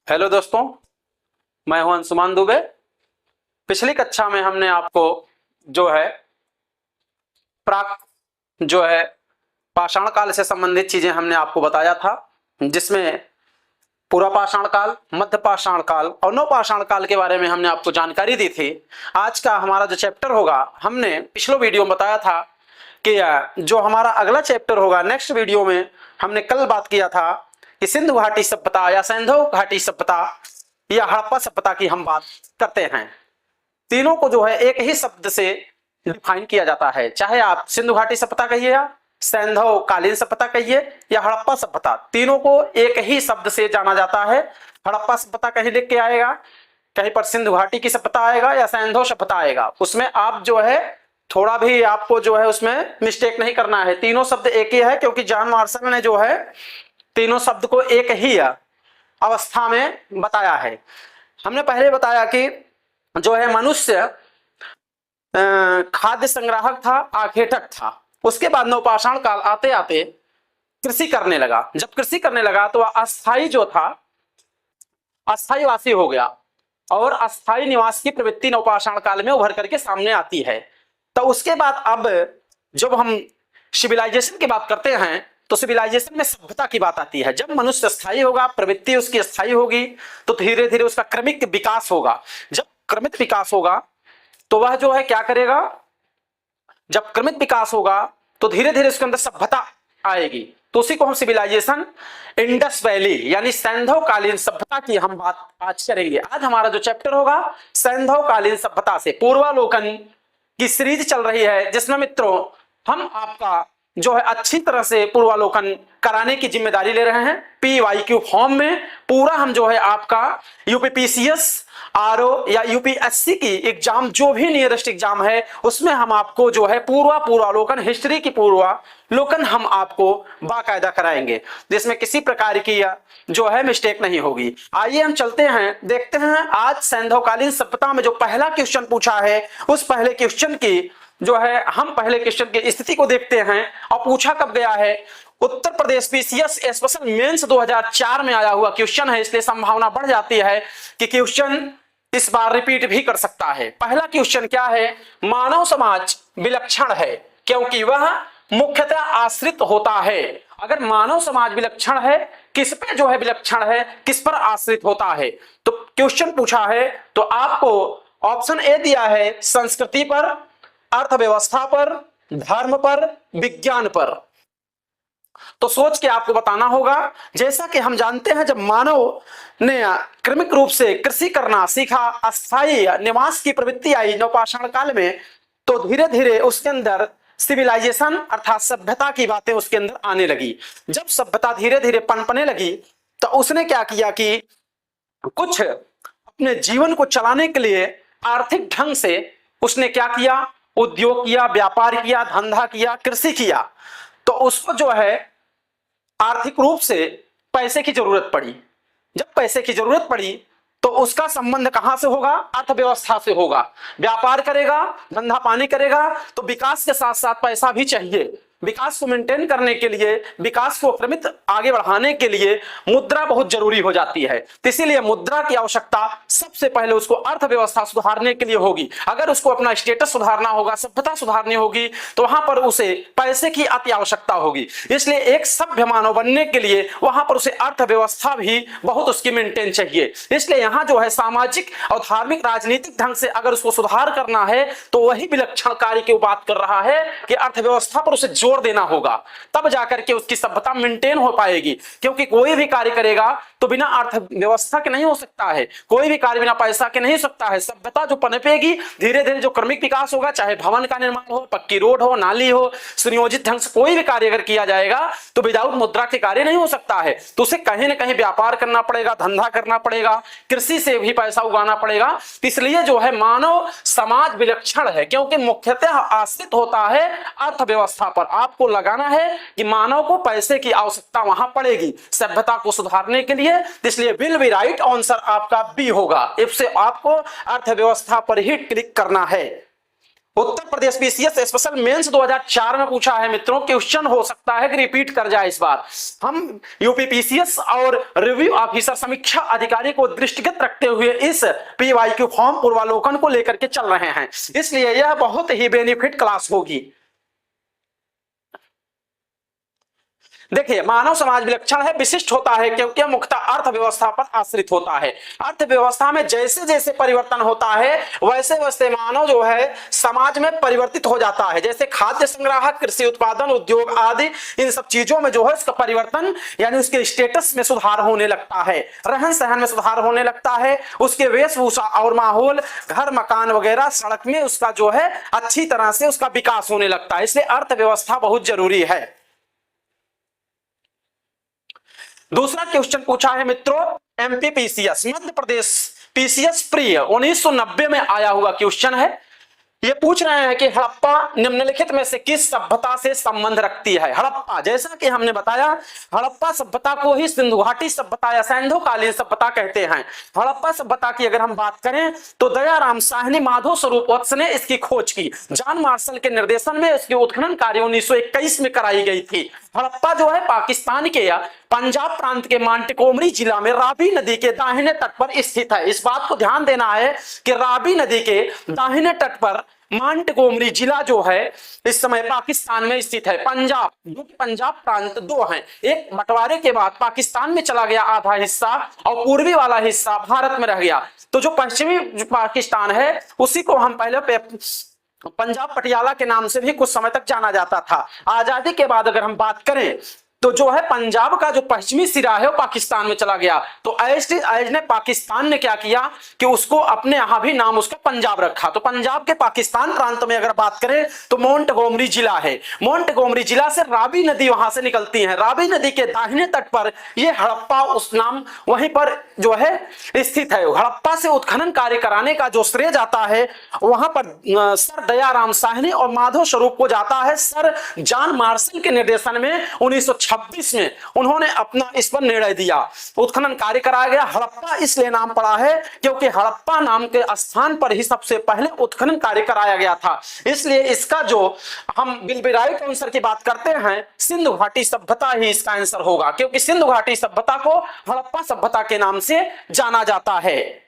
Hello दोस्तों, मैं हूं अंशुमान दुबे। पिछली कक्षा में हमने आपको जो है प्राक जो है पाषाण काल से संबंधित चीजें हमने आपको बताया था, जिसमें पूरा पाषाण काल, मध्य पाषाण काल और नवपाषाण काल के बारे में हमने आपको जानकारी दी थी। आज का हमारा जो चैप्टर होगा, हमने पिछले वीडियो में बताया था कि जो हमारा अगला चैप्टर होगा नेक्स्ट वीडियो में, हमने कल बात किया था कि सिंधु घाटी सभ्यता या सैंधव घाटी सभ्यता या हड़प्पा सभ्यता की हम बात करते हैं। तीनों को जो है एक ही शब्द से डिफाइन किया जाता है, चाहे आप सिंधु घाटी सभ्यता कहिए या सैंधव कालीन सभ्यता कहिए या हड़प्पा सभ्यता, तीनों को एक ही शब्द से जाना जाता है। हड़प्पा सभ्यता कहीं लिख के आएगा, कहीं पर सिंधु घाटी की सभ्यता आएगा या सैंधव सभ्यता आएगा, उसमें आप जो है थोड़ा भी आपको जो है उसमें मिस्टेक नहीं करना है। तीनों शब्द एक ही है, क्योंकि जॉन मार्शल ने जो है तीनों शब्द को एक ही अवस्था में बताया है। हमने पहले बताया कि जो है मनुष्य खाद्य संग्राहक था, आखेटक था। उसके बाद नवपाषाण काल आते आते कृषि करने लगा। जब कृषि करने लगा तो अस्थाई जो था अस्थाई वासी हो गया, और अस्थाई निवास की प्रवृत्ति नवपाषाण काल में उभर करके सामने आती है। तो उसके बाद अब जब हम सिविलाइजेशन की बात करते हैं तो सिविलाइजेशन में सभ्यता की बात आती है। जब मनुष्य स्थायी होगा, प्रवृत्ति उसकी स्थायी होगी, तो धीरे धीरे उसका क्रमिक विकास होगा। जब क्रमिक विकास होगा तो वह जो है क्या करेगा, जब क्रमिक विकास होगा तो धीरे धीरे उसके अंदर सभ्यता आएगी। तो उसी को हम सिविलाइजेशन इंडस वैली यानी सैंधव कालीन सभ्यता की हम बात आज करेंगे। आज हमारा जो चैप्टर होगा सैंधव कालीन सभ्यता से पूर्वालोकन की सीरीज चल रही है, जिसमें मित्रों हम आपका जो है अच्छी तरह से पूर्वालोकन कराने की जिम्मेदारी ले रहे हैं। PYQ फॉर्म में पूरा हम जो है आपका यूपीपीसीएस, आरओ या यूपीएससी की एग्जाम, जो भी नियरेस्ट एग्जाम है, उसमें हम आपको जो है पूर्वालोकन, हिस्ट्री की पूर्वालोकन हम आपको बाकायदा कराएंगे, जिसमें किसी प्रकार की जो है मिस्टेक नहीं होगी। आइए हम चलते हैं, देखते हैं आज सैंधवकालीन सभ्यता में जो पहला क्वेश्चन पूछा है, उस पहले क्वेश्चन की जो है हम पहले क्वेश्चन की स्थिति को देखते हैं। और पूछा कब गया है, Uttar Pradesh PCS special mains 2004 में आया हुआ क्वेश्चन है, इसलिए संभावना बढ़ जाती है कि क्वेश्चन इस बार रिपीट भी कर सकता है। पहला क्वेश्चन क्या है, मानव समाज विलक्षण है क्योंकि वह मुख्यतः आश्रित होता है। अगर मानव समाज विलक्षण है, किस पे जो है विलक्षण है, किस पर आश्रित होता है, तो क्वेश्चन पूछा है तो आपको ऑप्शन ए दिया है संस्कृति पर, अर्थव्यवस्था पर, धर्म पर, विज्ञान पर। तो सोच के आपको बताना होगा। जैसा कि हम जानते हैं, जब मानव ने क्रमिक रूप से कृषि करना सीखा, अस्थायी निवास की प्रवृत्ति आई नवपाषाण काल में, तो धीरे धीरे उसके अंदर सिविलाइजेशन अर्थात सभ्यता की बातें उसके अंदर आने लगी। जब सभ्यता धीरे धीरे पनपने लगी तो उसने क्या किया कि कुछ अपने जीवन को चलाने के लिए आर्थिक ढंग से उसने क्या किया, उद्योग किया, व्यापार किया, धंधा किया, कृषि किया। तो उसको जो है आर्थिक रूप से पैसे की जरूरत पड़ी। जब पैसे की जरूरत पड़ी तो उसका संबंध कहां से होगा, अर्थव्यवस्था से होगा। व्यापार करेगा, धंधा पानी करेगा, तो विकास के साथ साथ पैसा भी चाहिए। विकास को मेंटेन करने के लिए, विकास को क्रमित आगे बढ़ाने के लिए मुद्रा बहुत जरूरी हो जाती है। तो इसीलिए मुद्रा की आवश्यकता सबसे पहले उसको अर्थव्यवस्था सुधारने के लिए होगी। अगर उसको अपना स्टेटस सुधारना होगा, सभ्यता सुधारनी होगी, तो वहां पर उसे पैसे की अति आवश्यकता होगी। इसलिए एक सभ्य मानव बनने के लिए वहां पर उसे अर्थव्यवस्था भी बहुत उसकी मेंटेन चाहिए। इसलिए यहां जो है सामाजिक और धार्मिक राजनीतिक ढंग से अगर उसको सुधार करना है, तो वही विलक्षण कार्य की बात कर रहा है कि अर्थव्यवस्था पर उसे जोर देना होगा, तब जाकर के उसकी सभ्यता मेंटेन हो पाएगी। क्योंकि कोई भी कार्य करेगा तो बिना अर्थव्यवस्था के नहीं हो सकता है, कोई भी कार्य बिना पैसा के नहीं हो सकता है। सभ्यता जो पनपेगी, धीरे धीरे जो क्रमिक विकास होगा, चाहे भवन का निर्माण हो, पक्की रोड हो, नाली हो, सुनियोजित ढंग से कोई भी कार्य अगर किया जाएगा तो विदाउट मुद्रा के कार्य नहीं हो सकता है। तो उसे कहीं ना कहीं व्यापार करना पड़ेगा, धंधा करना पड़ेगा, कृषि से भी पैसा उगाना पड़ेगा। इसलिए जो है मानव समाज विलक्षण है क्योंकि मुख्यतः आश्रित होता है अर्थव्यवस्था पर। आपको लगाना है कि मानव को पैसे की आवश्यकता वहां पड़ेगी सभ्यता को सुधारने के लिए। इसलिए विल बी राइट आंसर आपका बी होगा। इससे आपको अर्थव्यवस्था पर ही क्लिक करना है। Uttar Pradesh PCS special mains 2004 में पूछा है मित्रों। क्वेश्चन हो सकता है कि रिपीट कर जाए इस बार। हम यूपी पीसीएस और रिव्यू ऑफिसर समीक्षा अधिकारी को दृष्टिगत रखते हुए इस पीवाईक्यू फॉर्म पूर्वालोकन को लेकर के चल रहे हैं, इसलिए यह बहुत ही बेनिफिट क्लास होगी। देखिए, मानव समाज विलक्षण है, विशिष्ट होता है क्योंकि मुख्यतः अर्थव्यवस्था पर आश्रित होता है। अर्थव्यवस्था में जैसे जैसे परिवर्तन होता है वैसे वैसे मानव जो है समाज में परिवर्तित हो जाता है। जैसे खाद्य संग्रह, कृषि उत्पादन, उद्योग आदि, इन सब चीजों में जो है उसका परिवर्तन यानी उसके स्टेटस में सुधार होने लगता है, रहन सहन में सुधार होने लगता है, उसके वेशभूषा और माहौल, घर मकान वगैरह, सड़क में उसका जो है अच्छी तरह से उसका विकास होने लगता है। इसलिए अर्थव्यवस्था बहुत जरूरी है। दूसरा क्वेश्चन पूछा है मित्रों, MP PCS, Madhya Pradesh PCS प्रिय 1990 में आया हुआ क्वेश्चन है। ये पूछ रहे हैं कि हड़प्पा निम्नलिखित में से किस सभ्यता से संबंध रखती है। हड़प्पा, जैसा कि हमने बताया, हड़प्पा सभ्यता को ही सिंधु घाटी सभ्यता या सैंधवकालीन सभ्यता कहते हैं। हड़प्पा सभ्यता की अगर हम बात करें तो दयाराम साहनी, माधव स्वरूप वत्स ने इसकी खोज की। जॉन मार्शल के निर्देशन में इसकी उत्खनन कार्य 1921 में कराई गई थी। हड़प्पा जो है पाकिस्तान के पंजाब प्रांत के मांटेगोमरी जिला में रावी नदी के दाहिने तट पर स्थित है। इस बात को ध्यान देना है कि रावी नदी के दाहिने तट पर मांटेगोमरी जिला जो है इस समय पाकिस्तान में स्थित है। पंजाब, जो कि पंजाब प्रांत दो हैं, एक बंटवारे के बाद पाकिस्तान में चला गया आधा हिस्सा और पूर्वी वाला हिस्सा भारत में रह गया। तो जो पश्चिमी पाकिस्तान है उसी को हम पहले पंजाब पटियाला के नाम से भी कुछ समय तक जाना जाता था। आजादी के बाद अगर हम बात करें तो जो है पंजाब का जो पश्चिमी सिरा है वो पाकिस्तान में चला गया। तो ऐज ने पाकिस्तान ने क्या किया कि उसको अपने यहां भी नाम उसका पंजाब रखा। तो पंजाब के पाकिस्तान प्रांत में अगर बात करें तो मोंटगोमरी जिला है। मोंटगोमरी जिला से रावी नदी वहां से निकलती है। रावी नदी के दाहिने तट पर यह हड़प्पा उस नाम वहीं पर जो है स्थित है। हड़प्पा से उत्खनन कार्य कराने का जो श्रेय जाता है वहां पर सर दयाराम साहनी और माधव स्वरूप को जाता है। सर जॉन मार्शल के निर्देशन में 1926 में उन्होंने अपना इस पर निर्णय दिया, उत्खनन कार्य कराया गया। हड़प्पा इसलिए नाम पड़ा है क्योंकि हड़प्पा नाम के स्थान पर ही सबसे पहले उत्खनन कार्य कराया गया था। इसलिए इसका जो हम राइट आंसर की बात करते हैं सिंधु घाटी सभ्यता ही इसका आंसर होगा, क्योंकि सिंधु घाटी सभ्यता को हड़प्पा सभ्यता के नाम से जाना जाता है।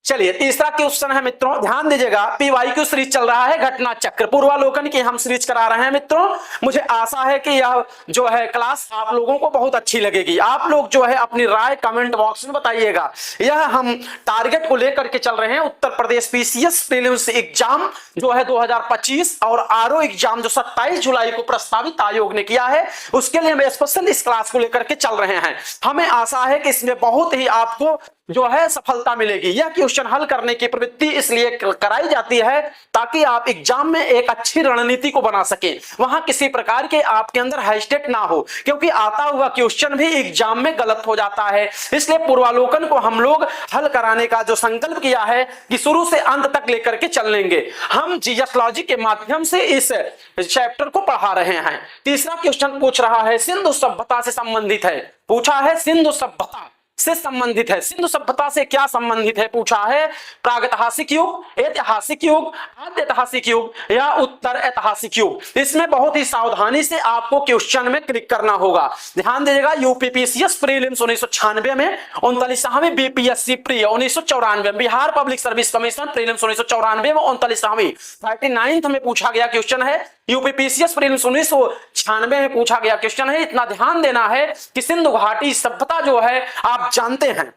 चलिए तीसरा क्वेश्चन है मित्रों, ध्यान दीजिएगा। पीवाईक्यू सीरीज चल रहा है, घटना चक्र पूर्वालोकन की हम सीरीज करा रहे हैं मित्रों। मुझे आशा है कि यह जो है क्लास आप लोगों को बहुत अच्छी लगेगी। आप लोग जो है अपनी राय कमेंट बॉक्स में बताइएगा। यह हम टारगेट को लेकर के चल रहे हैं। Uttar Pradesh PCS prelims exam जो है 2025 और आरओ एग्जाम जो 27 जुलाई को प्रस्तावित आयोग ने किया है, उसके लिए हम स्पेशल इस क्लास को लेकर के चल रहे हैं। हमें आशा है कि इसमें बहुत ही आपको जो है सफलता मिलेगी। यह क्वेश्चन हल करने की प्रवृत्ति इसलिए कराई जाती है ताकि आप एग्जाम में एक अच्छी रणनीति को बना सके, वहां किसी प्रकार के आपके अंदर हेजिटेट ना हो, क्योंकि आता हुआ क्वेश्चन भी एग्जाम में गलत हो जाता है। इसलिए पूर्वालोकन को हम लोग हल कराने का जो संकल्प किया है कि शुरू से अंत तक लेकर के चल लेंगे। हम जीएसलॉजी के माध्यम से इस चैप्टर को पढ़ा रहे हैं। तीसरा क्वेश्चन पूछ रहा है सिंधु सभ्यता से संबंधित है, पूछा है सिंधु सभ्यता से संबंधित है। सिंधु सभ्यता से क्या संबंधित है पूछा है, प्रागैतिहासिक युग, ऐतिहासिक युग, आद्य ऐतिहासिक युग या उत्तर ऐतिहासिक युग। इसमें बहुत ही सावधानी से आपको क्वेश्चन में क्लिक करना होगा। ध्यान दीजिएगा, यूपीपीसीएस प्रीलिम्स 1996 में, 39वीं BPSC pre 1994, Bihar public service commission prelims 1994 में 39वीं 39th में पूछा गया क्वेश्चन है। यूपीपीसीएस प्रीलिम्स 1996 में पूछा गया क्वेश्चन है। इतना ध्यान देना है कि सिंधु घाटी सभ्यता जो है आप जानते हैं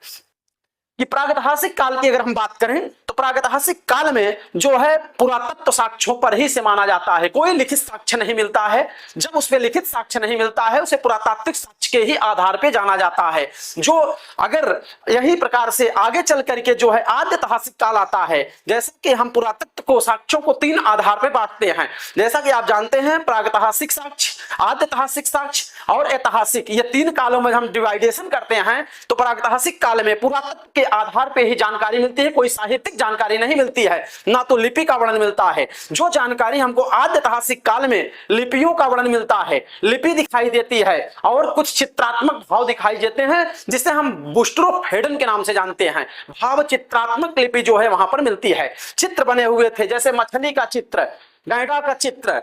कि प्रागैतिहासिक काल की अगर हम बात करें तो प्रागैतिहासिक काल में जो है पुरातत्व साक्ष्यों पर ही से माना जाता है। कोई लिखित साक्ष्य नहीं मिलता है। जब उसमें लिखित साक्ष्य नहीं मिलता है उसे पुरातात्विक साक्ष्य के ही आधार पे जाना जाता है। जो अगर यही प्रकार से आगे चल करके जो है आद्य ऐतिहासिक काल आता है, जैसे कि हम पुरातत्व को साक्ष्यों को 3 आधार पे बांटते हैं। जैसा कि आप जानते हैं प्रागैतिहासिक साक्ष्य, आद्य ऐतिहासिक साक्ष्य और ऐतिहासिक, ये 3 कालों में हम डिवाइडेशन करते हैं। तो प्रागैतिहासिक काल में पुरातत्व के आधार पे ही जानकारी मिलती है, कोई साहित्यिक जानकारी नहीं मिलती है, ना तो लिपि का वर्णन मिलता है। जो जानकारी हमको आद्य ऐतिहासिक काल में लिपियों का वर्णन मिलता है, लिपि दिखाई देती है और कुछ चित्रात्मक भाव दिखाई देते हैं, जिसे हम बुस्टरोफेडन के नाम से जानते हैं। भाव चित्रात्मक लिपि जो है वहां पर मिलती है। चित्र बने हुए थे, जैसे मछली का चित्र, गैंडा का चित्र,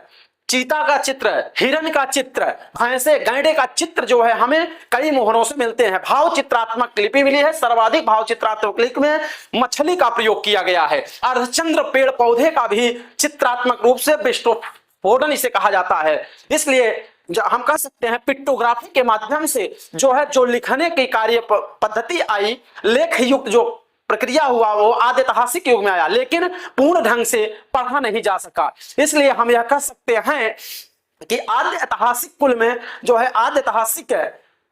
चीता का चित्र, हिरण का चित्र, भैंसे गैंडे का चित्र जो है हमें कई मोहरों से मिलते हैं। भाव चित्रात्मक लिपि मिली है। सर्वाधिक भाव चित्रात्मक लिपि में मछली का प्रयोग किया गया है। अर्धचंद्र पेड़ पौधे का भी चित्रात्मक रूप से बुस्टरोफेडन इसे कहा जाता है। इसलिए हम कह सकते हैं पिक्टोग्राफी के माध्यम से जो है जो लिखने की कार्य पद्धति आई, लेख युक्त जो प्रक्रिया हुआ वो आद्य ऐतिहासिक युग में आया, लेकिन पूर्ण ढंग से पढ़ा नहीं जा सका। इसलिए हम यह कह सकते हैं कि आद्य ऐतिहासिक कुल में जो है आद्य ऐतिहासिक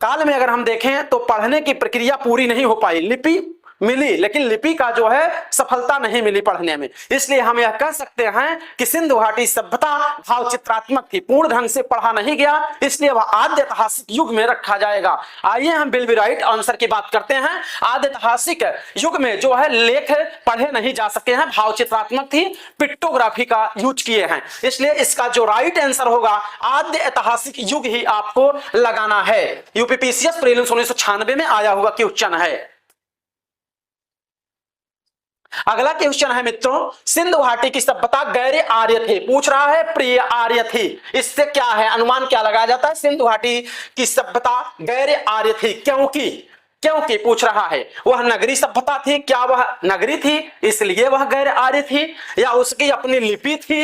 काल में अगर हम देखें तो पढ़ने की प्रक्रिया पूरी नहीं हो पाई। लिपि मिली लेकिन लिपि का जो है सफलता नहीं मिली पढ़ने में। इसलिए हम यह कह सकते हैं कि सिंधु घाटी सभ्यता भाव चित्रात्मक थी, पूर्ण ढंग से पढ़ा नहीं गया, इसलिए वह आद्य ऐतिहासिक युग में रखा जाएगा। आइए हम विल बी राइट आंसर की बात करते हैं। आद्य ऐतिहासिक युग में जो है लेख पढ़े नहीं जा सके हैं, भाव चित्रात्मक थी, पिक्टोग्राफी का यूज किए हैं। इसलिए इसका जो राइट आंसर होगा आद्य ऐतिहासिक युग ही आपको लगाना है। यूपीपीसीएस प्रीलिम्स 1996 में आया हुआ क्वेश्चन है। अगला क्वेश्चन है मित्रों, सिंधु घाटी की सभ्यता गैर आर्य थी, पूछ रहा है प्रिय आर्य थी। इससे क्या है, अनुमान क्या लगाया जाता है? सिंधु घाटी की सभ्यता गैर आर्य थी क्योंकि क्योंकि पूछ रहा है वह नगरी सभ्यता थी। क्या वह नगरी थी इसलिए वह गैर आर्य थी, या उसकी अपनी लिपि थी,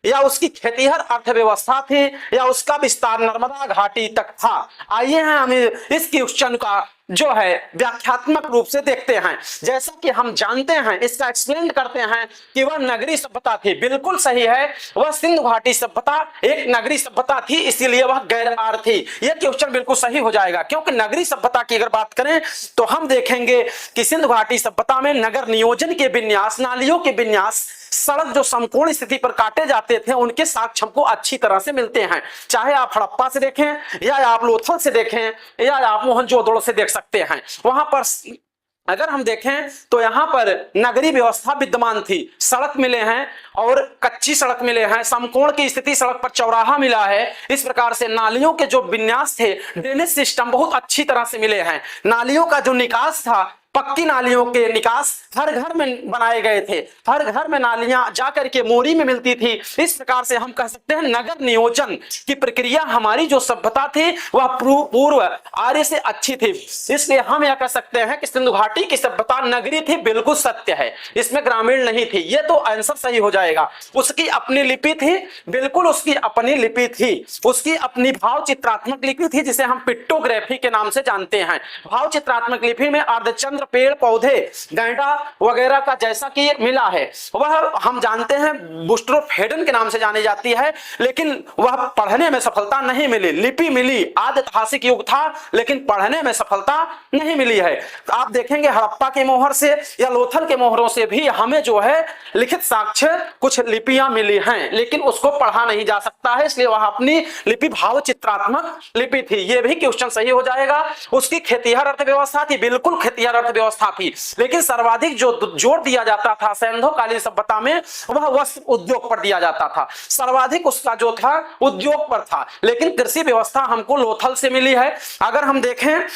या उसकी खेतीहर अर्थव्यवस्था थी, या उसका विस्तार नर्मदा घाटी तक था? आइए हम इस क्वेश्चन का जो है व्याख्यात्मक रूप से देखते हैं। जैसा कि हम जानते हैं, इसका एक्सप्लेन करते हैं कि वह नगरी सभ्यता थी। बिल्कुल सही है, वह सिंधु घाटी सभ्यता एक नगरी सभ्यता थी, इसीलिए वह गैर आर्य थी। यह क्वेश्चन बिल्कुल सही हो जाएगा, क्योंकि नगरी सभ्यता की अगर बात करें तो हम देखेंगे कि सिंधु घाटी सभ्यता में नगर नियोजन के विन्यास, नालियों के विन्यास, सड़क जो समकोण स्थिति पर काटे जाते थे उनके साक्ष्य हमको अच्छी तरह से मिलते हैं। चाहे आप हड़प्पा से देखें, या आप लोथल से देखें, या आप मोहनजोदड़ो से देख सकते हैं। वहां पर अगर हम देखें तो यहां पर नगरी व्यवस्था विद्यमान थी, सड़क मिले हैं और कच्ची सड़क मिले हैं, समकोण की स्थिति, सड़क पर चौराहा मिला है। इस प्रकार से नालियों के जो विन्यास थे, ड्रेनेज सिस्टम बहुत अच्छी तरह से मिले हैं। नालियों का जो निकास था, पक्की नालियों के निकास हर घर में बनाए गए थे, हर घर में नालियां जाकर के मोरी में मिलती थी। इस प्रकार से हम कह सकते हैं नगर नियोजन की प्रक्रिया हमारी जो सभ्यता थी वह पूर्व आर्य से अच्छी थी। इसलिए हम यह कह सकते हैं कि सिंधु घाटी की सभ्यता नगरी थी। बिल्कुल सत्य है, इसमें ग्रामीण नहीं थी। ये तो आंसर सही हो जाएगा। उसकी अपनी लिपि थी, बिल्कुल उसकी अपनी लिपि थी, उसकी अपनी भाव चित्रात्मक लिपि थी, जिसे हम पिक्टोग्राफी के नाम से जानते हैं। भाव चित्रात्मक लिपि में अर्धचंद्र पेड़ पौधे, गैंडा वगैरह का जैसा कि मिला है, वह हम जानते हैं बुस्टरोफेडन के नाम से जानी जाती है, लेकिन वह पढ़ने में सफलता नहीं मिली। लिपि मिली, आद्य ऐतिहासिक युग था, लेकिन पढ़ने में सफलता नहीं मिली है। आप देखेंगे हड़प्पा के मोहर से या लोथल के मोहरों से भी हमें जो है लिखित साक्ष्य कुछ लिपियां मिली हैं, लेकिन उसको पढ़ा नहीं जा सकता है, इसलिए वह अपनी लिपि भाव चित्रात्मक लिपि थी। यह भी क्वेश्चन सही हो जाएगा। उसकी खेतीहर अर्थव्यवस्था थी, बिल्कुल खेतीहर व्यवस्था थी, लेकिन सर्वाधिक जो जोर दिया जाता था सैंधवकालीन सभ्यता में वह वस्त्र उद्योग पर दिया जाता था। सर्वाधिक उसका जो था उद्योग पर था, लेकिन कृषि व्यवस्था हमको लोथल से मिली है। अगर हम देखें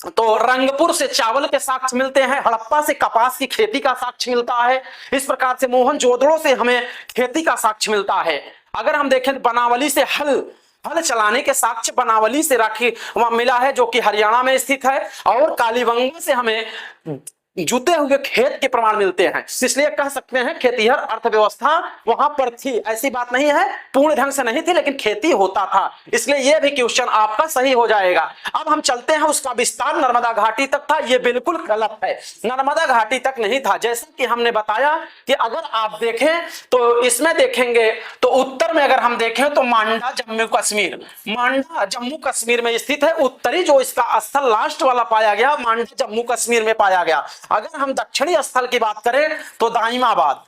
तो रंगपुर से चावल के साक्ष्य मिलते हैं, हड़प्पा से कपास की खेती का साक्ष्य मिलता है। इस प्रकार से मोहनजोदड़ो से हमें खेती का साक्ष्य मिलता है। अगर हम देखें बनावली से हल चलाने के साक्ष्य बनावली से राखी वहां मिला है, जो कि हरियाणा में स्थित है। और कालीबंगा से हमें जुते हुए खेत के प्रमाण मिलते हैं। इसलिए कह सकते हैं खेतीहर अर्थव्यवस्था वहां पर थी। ऐसी बात नहीं है पूर्ण ढंग से नहीं थी, लेकिन खेती होता था, इसलिए यह भी क्वेश्चन आपका सही हो जाएगा। अब हम चलते हैं, उसका विस्तार नर्मदा घाटी तक था। यह बिल्कुल गलत है, नर्मदा घाटी तक नहीं था। जैसा कि हमने बताया कि अगर आप देखें तो इसमें देखेंगे तो उत्तर में अगर हम देखें तो मांडा जम्मू कश्मीर, मांडा जम्मू कश्मीर में स्थित है। उत्तरी जो इसका स्थल लास्ट वाला पाया गया मांडा जम्मू कश्मीर में पाया गया। अगर हम दक्षिणी स्थल की बात करें तो दाइमाबाद,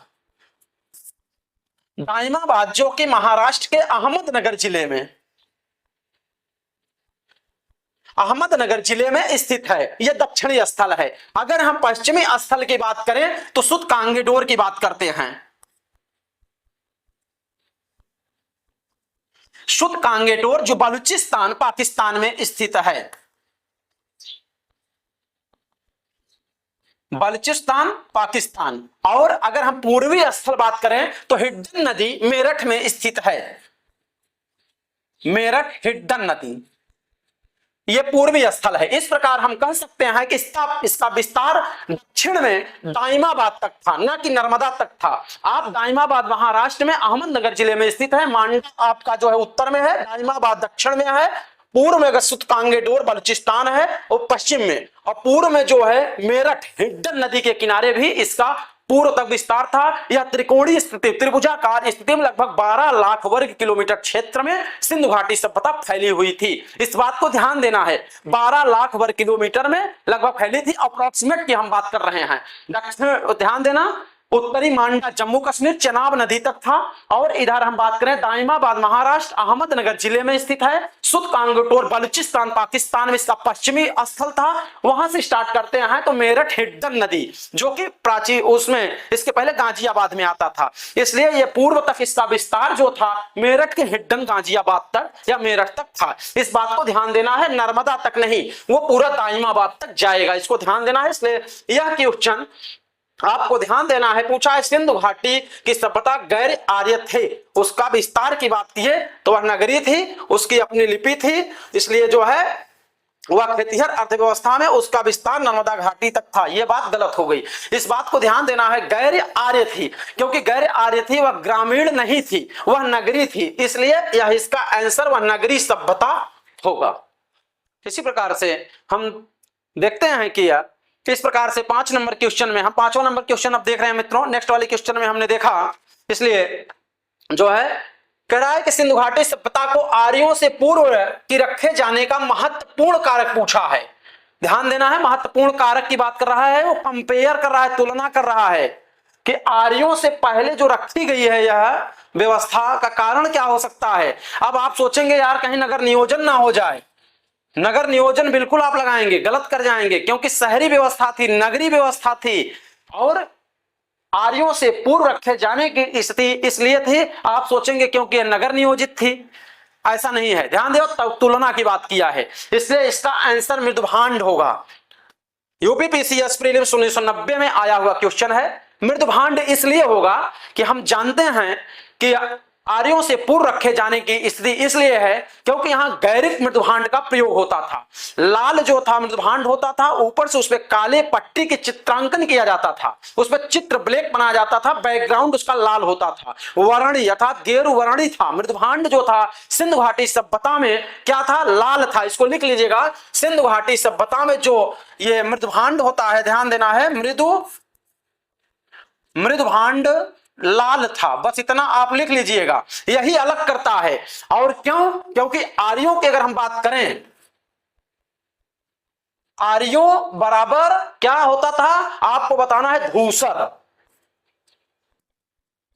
दाइमाबाद जो कि महाराष्ट्र के अहमदनगर जिले में, अहमदनगर जिले में स्थित है। यह दक्षिणी स्थल है। अगर हम पश्चिमी स्थल की बात करें तो सुत कांगेडोर की बात करते हैं। सुत कांगेडोर जो बलूचिस्तान पाकिस्तान में स्थित है। बलूचिस्तान पाकिस्तान। और अगर हम पूर्वी स्थल बात करें तो हिड्डन नदी मेरठ में स्थित है। मेरठ हिड्डन नदी ये पूर्वी स्थल है। इस प्रकार हम कह सकते हैं कि इसका विस्तार दक्षिण में दाइमाबाद तक था, न कि नर्मदा तक था। आप दाइमाबाद महाराष्ट्र में अहमदनगर जिले में स्थित है। मांडा आपका जो है उत्तर में है, दाइमाबाद दक्षिण में है, पूर्व में सुत कांगेडोर बलूचिस्तान है और पश्चिम में, और पूर्व में जो है मेरठ हिड्डन नदी के किनारे भी इसका पूर्व तक विस्तार था। यह त्रिकोणीय स्थिति त्रिभुजाकार स्थिति में लगभग 12 लाख वर्ग किलोमीटर क्षेत्र में सिंधु घाटी सभ्यता फैली हुई थी। इस बात को ध्यान देना है, 12 लाख वर्ग किलोमीटर में लगभग फैली थी। अप्रोक्सीमेट की हम बात कर रहे हैं। दक्षिण ध्यान देना, उत्तरी मांडा जम्मू कश्मीर चेनाब नदी तक था। और इधर हम बात करें दाइमाबाद महाराष्ट्र अहमदनगर जिले में स्थित है। सुत कांगेडोर बलूचिस्तान पाकिस्तान में इसका पश्चिमी स्थल था। वहां से स्टार्ट करते हैं तो मेरठ हिड्डन नदी जो कि प्राचीन उसमें इसके पहले गाजियाबाद में आता था, इसलिए यह पूर्व तक इसका विस्तार जो था मेरठ के हिड्डन गाजियाबाद तक या मेरठ तक था। इस बात को ध्यान देना है, नर्मदा तक नहीं, वो पूरा दाइमाबाद तक जाएगा, इसको ध्यान देना है। इसलिए यह क्वेश्चन आपको ध्यान देना है। पूछा है सिंधु घाटी की सभ्यता गैर आर्य थे, उसका विस्तार की बात की है तो वह नगरी थी, उसकी अपनी लिपि थी, इसलिए जो है वह खेतिहर अर्थव्यवस्था में उसका विस्तार नर्मदा घाटी तक था। यह बात गलत हो गई। इस बात को ध्यान देना है, गैर आर्य थी, क्योंकि गैर आर्य थी वह ग्रामीण नहीं थी, वह नगरी थी, इसलिए यह इसका आंसर वह नगरी सभ्यता होगा। इसी प्रकार से हम देखते हैं कि इस प्रकार से 5 नंबर क्वेश्चन में हम 5वां नंबर क्वेश्चन अब देख रहे हैं मित्रों। नेक्स्ट वाले क्वेश्चन में हमने देखा, इसलिए जो है किराए के सिंधु घाटी सभ्यता को आर्यों से पूर्व की रखे जाने का महत्वपूर्ण कारक पूछा है। ध्यान देना है, महत्वपूर्ण कारक की बात कर रहा है, वो कंपेयर कर रहा है, तुलना कर रहा है कि आर्यों से पहले जो रखी गई है यह व्यवस्था का कारण क्या हो सकता है। अब आप सोचेंगे यार कहीं नगर नियोजन ना हो जाए। नगर नियोजन बिल्कुल आप लगाएंगे, गलत कर जाएंगे, क्योंकि शहरी व्यवस्था थी, नगरी व्यवस्था थी और आर्यों से पूर्व रखे जाने की स्थिति इसलिए थी। आप सोचेंगे क्योंकि नगर नियोजित थी, ऐसा नहीं है। ध्यान दो, तुलना की बात किया है, इसलिए इसका आंसर मृदुभांड होगा। यूपीपीसीएस प्रीलिम्स 1990 में आया हुआ क्वेश्चन है। मृदुभांड इसलिए होगा कि हम जानते हैं कि आर्यों से पूर्व रखे जाने की स्थिति इसलिए है क्योंकि यहां गैरिक मृदुभांड का प्रयोग होता था। लाल जो था मृदुभांड होता था, ऊपर से उसपे काले पट्टी के चित्रांकन किया जाता था, उसपे चित्र ब्लैक बनाया जाता था, बैकग्राउंड उसका लाल होता था, वर्णी अर्थात गेरु वर्णी था। मृदुभांड जो था सिंधु घाटी सभ्यता में क्या था, लाल था। इसको लिख लीजिएगा, सिंधु घाटी सभ्यता में जो ये मृदुभांड होता है, ध्यान देना है, मृदुभांड लाल था, बस इतना आप लिख लीजिएगा, यही अलग करता है। और क्यों, क्योंकि आर्यों की अगर हम बात करें, आर्यों बराबर क्या होता था आपको बताना है, धूसर।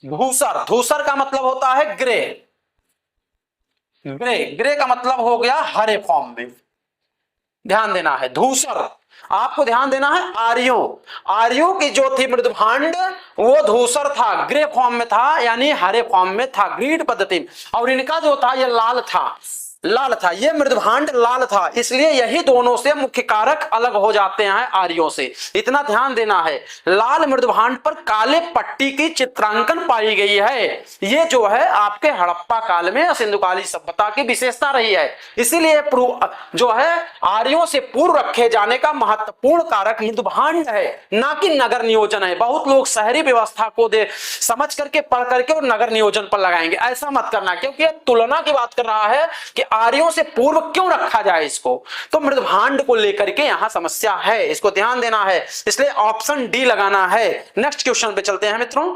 धूसर, धूसर का मतलब होता है ग्रे, ग्रे, ग्रे का मतलब हो गया हरे फॉर्म में, ध्यान देना है। धूसर आपको ध्यान देना है। आर्यों, आर्यों की जो थी मृदुभांड वो धूसर था, ग्रे फॉर्म में था, यानी हरे फॉर्म में था, ग्रीड पद्धति। और इनका जो था ये लाल था, लाल था, ये मृदुभांड लाल था, इसलिए यही दोनों से मुख्य कारक अलग हो जाते हैं आर्यों से, इतना ध्यान देना है। लाल मृदुभांड पर काले पट्टी की चित्रांकन पाई गई है, ये जो है आपके हड़प्पा काल में सिंधुकालीन सभ्यता की विशेषता रही है। इसीलिए जो है आर्यों से पूर्व रखे जाने का महत्वपूर्ण कारक मृदुभांड है, ना कि नगर नियोजन है। बहुत लोग शहरी व्यवस्था को समझ करके पढ़ करके और नगर नियोजन पर लगाएंगे, ऐसा मत करना, क्योंकि तुलना की बात कर रहा है कि आर्यों से पूर्व क्यों रखा जाए इसको, तो मृदुभांड को लेकर के यहां समस्या है, इसको ध्यान देना है, इसलिए ऑप्शन डी लगाना है। नेक्स्ट क्वेश्चन पे चलते हैं मित्रों।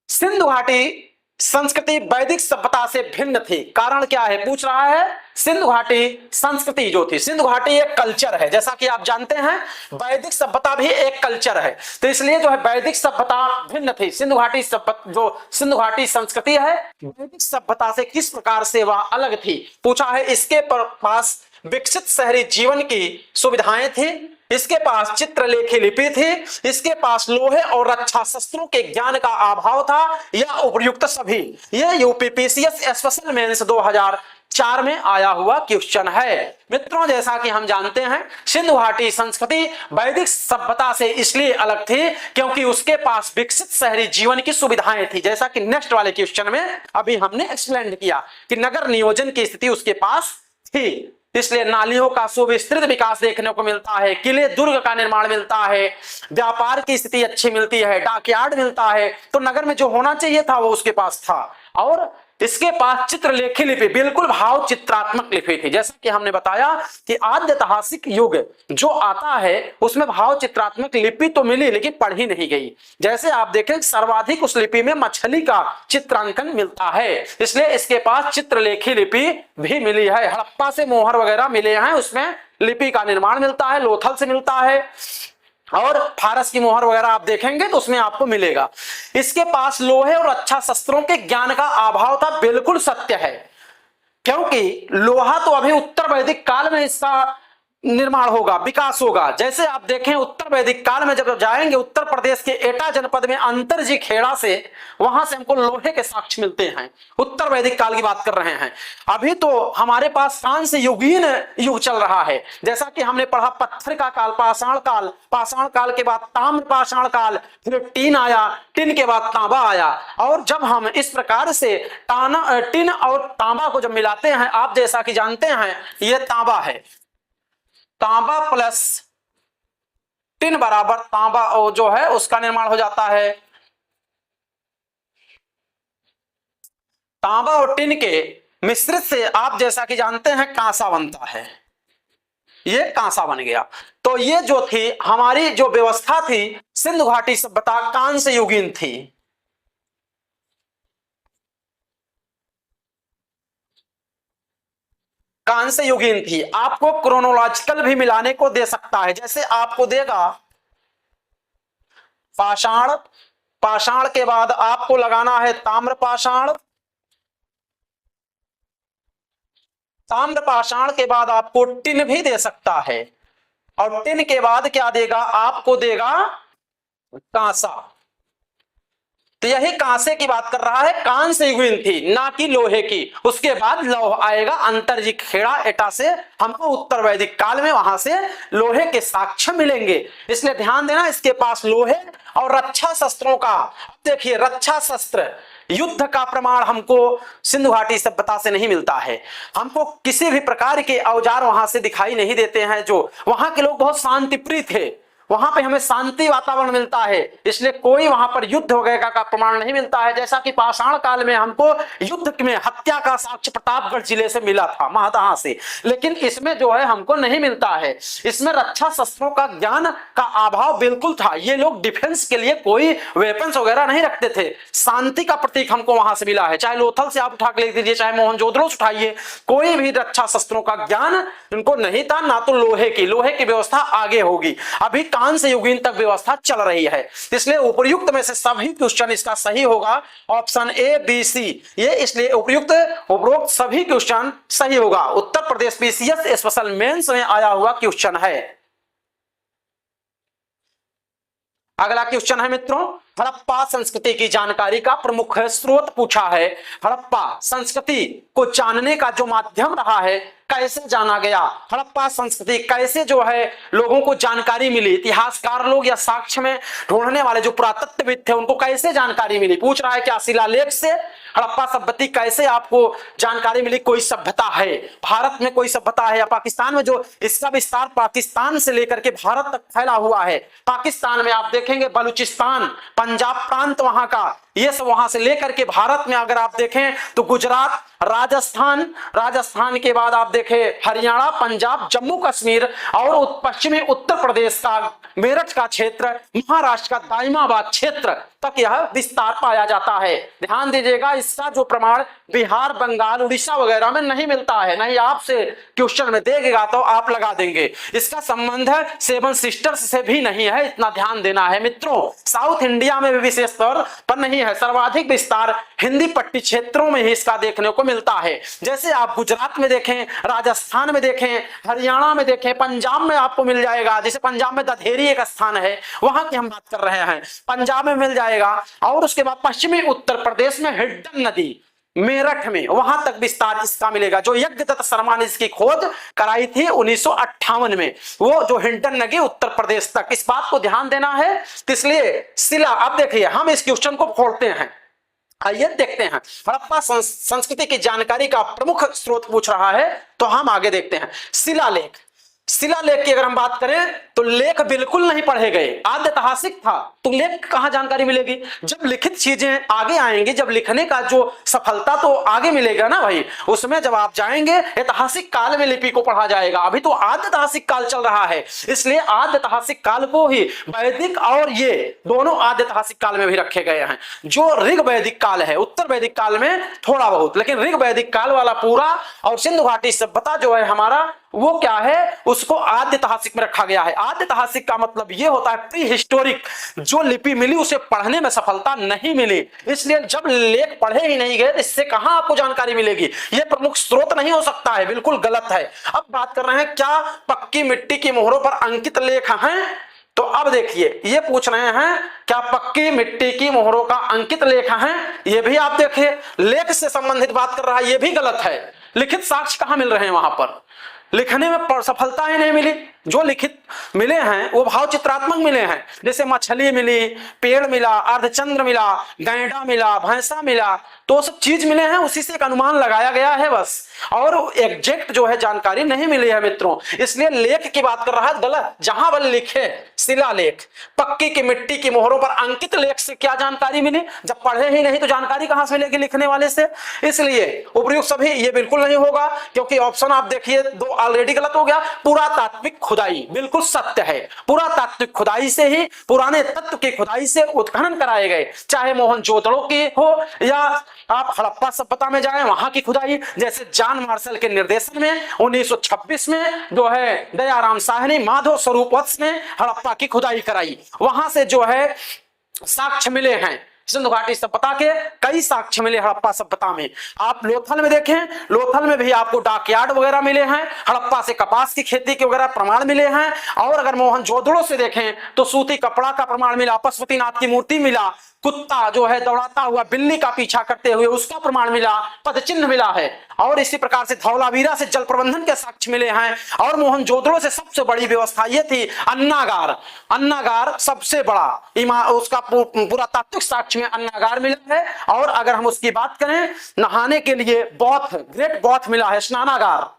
सिंधु घाटी संस्कृति वैदिक सभ्यता से भिन्न थी। कारण क्या है पूछ रहा है। सिंधु घाटी संस्कृति जो थी, सिंधु घाटी एक कल्चर है, जैसा कि आप जानते हैं वैदिक सभ्यता भी एक कल्चर है, तो इसलिए जो है वैदिक सभ्यता भिन्न थी। सिंधु घाटी जो सिंधु घाटी संस्कृति है वैदिक सभ्यता से किस प्रकार से वह अलग थी पूछा है। इसके पास विकसित शहरी जीवन की सुविधाएं थी, इसके पास चित्रलेखी लिपि थी, इसके पास लोहे और रक्षा शस्त्रों के ज्ञान का अभाव था, या उपयुक्त सभी। यह यूपीपीसीएस स्पेशल मेंस 2004 में आया हुआ क्वेश्चन है। मित्रों जैसा कि हम जानते हैं सिंधु घाटी संस्कृति वैदिक सभ्यता से इसलिए अलग थी क्योंकि उसके पास विकसित शहरी जीवन की सुविधाएं थी, जैसा कि नेक्स्ट वाले क्वेश्चन में अभी हमने एक्सप्लेन किया कि नगर नियोजन की स्थिति उसके पास थी, इसलिए नालियों का सुविस्तृत विकास देखने को मिलता है, किले दुर्ग का निर्माण मिलता है, व्यापार की स्थिति अच्छी मिलती है, डॉकयार्ड मिलता है, तो नगर में जो होना चाहिए था वो उसके पास था। और इसके पास चित्रलेखी लिपि बिल्कुल भाव चित्रात्मक लिपि थी, जैसा कि हमने बताया कि आद्य ऐतिहासिक युग जो आता है उसमें भाव चित्रात्मक लिपि तो मिली लेकिन पढ़ी नहीं गई। जैसे आप देखें सर्वाधिक उस लिपि में मछली का चित्रांकन मिलता है, इसलिए इसके पास चित्रलेखी लिपि भी मिली है। हड़प्पा से मोहर वगैरह मिले हैं, उसमें लिपि का निर्माण मिलता है, लोथल से मिलता है, और फारस की मोहर वगैरह आप देखेंगे तो उसमें आपको मिलेगा। इसके पास लोहे और रक्षा शस्त्रों के ज्ञान का अभाव था, बिल्कुल सत्य है, क्योंकि लोहा तो अभी उत्तर वैदिक काल में इसका निर्माण होगा, विकास होगा। जैसे आप देखें उत्तर वैदिक काल में जब जाएंगे उत्तर प्रदेश के एटा जनपद में अंतरजी खेड़ा से, वहां से हमको लोहे के साक्ष्य मिलते हैं। उत्तर वैदिक काल की बात कर रहे हैं। अभी तो हमारे पास कांस्य युगीन युग चल रहा है, जैसा कि हमने पढ़ा पत्थर का काल, पाषाण काल, पाषाण काल के बाद ताम्र पाषाण काल, फिर टीन आया, टीन के बाद तांबा आया। और जब हम इस प्रकार से टीन और तांबा को जब मिलाते हैं, आप जैसा कि जानते हैं ये तांबा है, तांबा प्लस टिन बराबर तांबा जो है उसका निर्माण हो जाता है। तांबा और टिन के मिश्रित से आप जैसा कि जानते हैं कांसा बनता है, ये कांसा बन गया। तो ये जो थी हमारी जो व्यवस्था थी सिंधु घाटी सभ्यता कांस्य युगीन थी। कांस्य युगीन थी। आपको क्रोनोलॉजिकल भी मिलाने को दे सकता है, जैसे आपको देगा पाषाण, पाषाण के बाद आपको लगाना है ताम्र पाषाण, ताम्र पाषाण के बाद आपको टिन भी दे सकता है, और टिन के बाद क्या देगा आपको देगा कांसा। तो यही कांसे की बात कर रहा है, कांस्य युगीन थी ना कि लोहे की। उसके बाद लौह आएगा अंतरजी खेड़ा एटा से, हमको उत्तर वैदिक काल में वहां से लोहे के साक्ष्य मिलेंगे। इसलिए ध्यान देना इसके पास लोहे और रक्षा शस्त्रों का, देखिए रक्षा शस्त्र युद्ध का प्रमाण हमको सिंधु घाटी सभ्यता से नहीं मिलता है। हमको किसी भी प्रकार के औजार वहां से दिखाई नहीं देते हैं। जो वहां के लोग बहुत शांति प्रिय थे, वहां पे हमें शांति वातावरण मिलता है, इसलिए कोई वहां पर युद्ध वगैरह का प्रमाण नहीं मिलता है। जैसा कि पाषाण काल में हमको युद्ध में हत्या का साक्ष्य प्रतापगढ़ जिले से मिला था, महदहा से, लेकिन इसमें जो है हमको नहीं मिलता है। इसमें रक्षा शस्त्रों का ज्ञान का अभाव बिल्कुल था। ये लोग डिफेंस के लिए कोई वेपन्स वगैरह नहीं रखते थे। शांति का प्रतीक हमको वहां से मिला है, चाहे लोथल से आप उठा के ले लीजिए, चाहे मोहनजोदड़ो से उठाइए, कोई भी रक्षा शस्त्रों का ज्ञान इनको नहीं था, ना तो लोहे की व्यवस्था आगे होगी। अभी कांस्य युगीन तक व्यवस्था चल रही है, इसलिए उपयुक्त में से सभी क्वेश्चन इसका सही होगा, ऑप्शन ए बी सी। ये इसलिए उपरोक्त सभी क्वेश्चन सही होगा। Uttar Pradesh PCS special mains में आया हुआ क्वेश्चन है। अगला क्वेश्चन है मित्रों, हड़प्पा संस्कृति की जानकारी का प्रमुख स्रोत पूछा है। हड़प्पा संस्कृति को जानने का जो माध्यम रहा है, कैसे जाना गया, हड़प्पा संस्कृति कैसे जो है लोगों को जानकारी मिली, इतिहासकार लोग या साक्ष्य में ढूंढने वाले जो पुरातत्वविद थे उनको कैसे जानकारी मिली। पूछ रहा है क्या शिलालेख से हड़प्पा सभ्यता कैसे आपको जानकारी मिली, कोई सभ्यता है, भारत में कोई सभ्यता है या पाकिस्तान में, जो इसका विस्तार पाकिस्तान से लेकर के भारत तक फैला हुआ है। पाकिस्तान में आप देखेंगे बलूचिस्तान, पंजाब प्रांत वहां का, ये सब वहां से लेकर के भारत में अगर आप देखें तो गुजरात, राजस्थान, राजस्थान के बाद आप देखें हरियाणा, पंजाब, जम्मू कश्मीर और पश्चिमी उत्तर प्रदेश का मेरठ का क्षेत्र, महाराष्ट्र का दाइमाबाद क्षेत्र, तक यह विस्तार पाया जाता है। ध्यान दीजिएगा, इसका जो प्रमाण बिहार, बंगाल, उड़ीसा वगैरह में नहीं मिलता है। नहीं आपसे क्वेश्चन में देगा तो आप लगा देंगे। इसका संबंध सेवन सिस्टर्स से भी नहीं है, इतना ध्यान देना है मित्रों। साउथ इंडिया में भी विशेष तौर पर नहीं है, सर्वाधिक विस्तार हिंदी पट्टी क्षेत्रों में ही इसका देखने को मिलता है। जैसे आप गुजरात में देखें, राजस्थान में देखें, हरियाणा में देखें, पंजाब में आपको मिल जाएगा। जैसे पंजाब में दधेरी एक स्थान है, वहां की हम बात कर रहे हैं, पंजाब में मिल जाएगा। और उसके बाद पश्चिमी उत्तर प्रदेश में हिड्डन नदी, मेरठ में, वहां तक विस्तार इसका मिलेगा। जो यज्ञदत्त शर्मा ने इसकी खोज कराई थी 1958 में, वो जो हिंडन नदी उत्तर प्रदेश तक, इस बात को ध्यान देना है। इसलिए शिला, अब देखिए हम इस क्वेश्चन को खोलते हैं, आइए देखते हैं। हड़प्पा संस्कृति की जानकारी का प्रमुख स्रोत पूछ रहा है, तो हम आगे देखते हैं। शिलालेख, शिलालेख की अगर हम बात करें तो लेख बिल्कुल नहीं पढ़े गए, आद्य ऐतिहासिक था, तो लेख कहां जानकारी मिलेगी? जब लिखित चीजें आगे आएंगी, जब लिखने का जो सफलता तो आगे मिलेगा ना भाई, उसमें जब आप जाएंगे ऐतिहासिक काल में लिपि को पढ़ा जाएगा। अभी तो आद्य ऐतिहासिक काल चल रहा है, इसलिए आद्य ऐतिहासिक काल को ही वैदिक और ये दोनों आद्य ऐतिहासिक काल में भी रखे गए हैं। जो ऋग वैदिक काल है, उत्तर वैदिक काल में थोड़ा बहुत, लेकिन ऋग वैदिक काल वाला पूरा और सिंधु घाटी सभ्यता जो है हमारा, वो क्या है, उसको आद्य ऐतिहासिक में रखा गया है। आद्य ऐतिहासिक का मतलब ये होता है प्री हिस्टोरिक, जो लिपि मिली उसे पढ़ने में सफलता नहीं मिली, इसलिए जब लेख पढ़े ही नहीं गए, इससे कहां आपको जानकारी मिलेगी? ये प्रमुख स्रोत नहीं हो सकता है, बिल्कुल गलत है। अब बात कर रहे हैं क्या पक्की मिट्टी की मोहरों पर अंकित लेख हैं, तो अब देखिए ये पूछ रहे हैं क्या पक्की मिट्टी की मोहरों का अंकित लेख हैं, ये भी आप देखिए लेख से संबंधित बात कर रहा है, ये भी गलत है। लिखित साक्ष्य कहां मिल रहे हैं? वहां पर लिखने में सफलता ही नहीं मिली। जो लिखित मिले हैं वो भाव चित्रात्मक मिले हैं, जैसे मछली मिली, पेड़ मिला, अर्धचंद्र मिला, गैंडा मिला, भैंसा मिला, तो सब चीज मिले हैं, उसी से एक अनुमान लगाया गया है बस, और एग्जैक्ट जो है जानकारी नहीं मिली है मित्रों। इसलिए लेख की बात कर रहा है गलत। जहां बल लिखे शिलालेख, पक्की की मिट्टी की मोहरों पर अंकित लेख से क्या जानकारी मिली? जब पढ़े ही नहीं तो जानकारी कहां से मिलेगी लिखने वाले से? इसलिए उपयुक्त सभी ये बिल्कुल नहीं होगा, क्योंकि ऑप्शन आप देखिए दो ऑलरेडी गलत हो गया। पुरातात्विक खुदाई बिल्कुल सत्य है, पुरातात्विक खुदाई से ही, पुराने तत्व की खुदाई से उत्खनन कराए गए, चाहे मोहनजोदड़ो की हो या आप हड़प्पा सभ्यता में जाएं वहां की खुदाई। जैसे जॉन मार्शल के निर्देशन में 1926 में जो है दयाराम साहनी, माधव स्वरूप वत्स ने हड़प्पा की खुदाई कराई, वहां से जो है साक्ष्य मिले हैं। सिंधु घाटी सभ्यता के कई साक्ष्य मिले हड़प्पा सभ्यता में। आप लोथल में देखें, लोथल में भी आपको डाकयार्ड वगैरह मिले हैं, हड़प्पा से कपास की खेती के वगैरह प्रमाण मिले हैं। और अगर मोहनजोदड़ो से देखें तो सूती कपड़ा का प्रमाण मिला, पशुपतिनाथ की मूर्ति मिला, कुत्ता जो है दौड़ाता हुआ बिल्ली का पीछा करते हुए उसका प्रमाण मिला, पदचिन्ह मिला है। और इसी प्रकार से धौलावीरा से जल प्रबंधन के साक्ष्य मिले हैं। और मोहनजोदड़ो से सबसे बड़ी व्यवस्था ये थी अन्नागार, अन्नागार सबसे बड़ा उसका पुरातात्विक साक्ष्य में अन्नागार मिला है। और अगर हम उसकी बात करें, नहाने के लिए बौथ, ग्रेट बौथ मिला है, स्नानागार।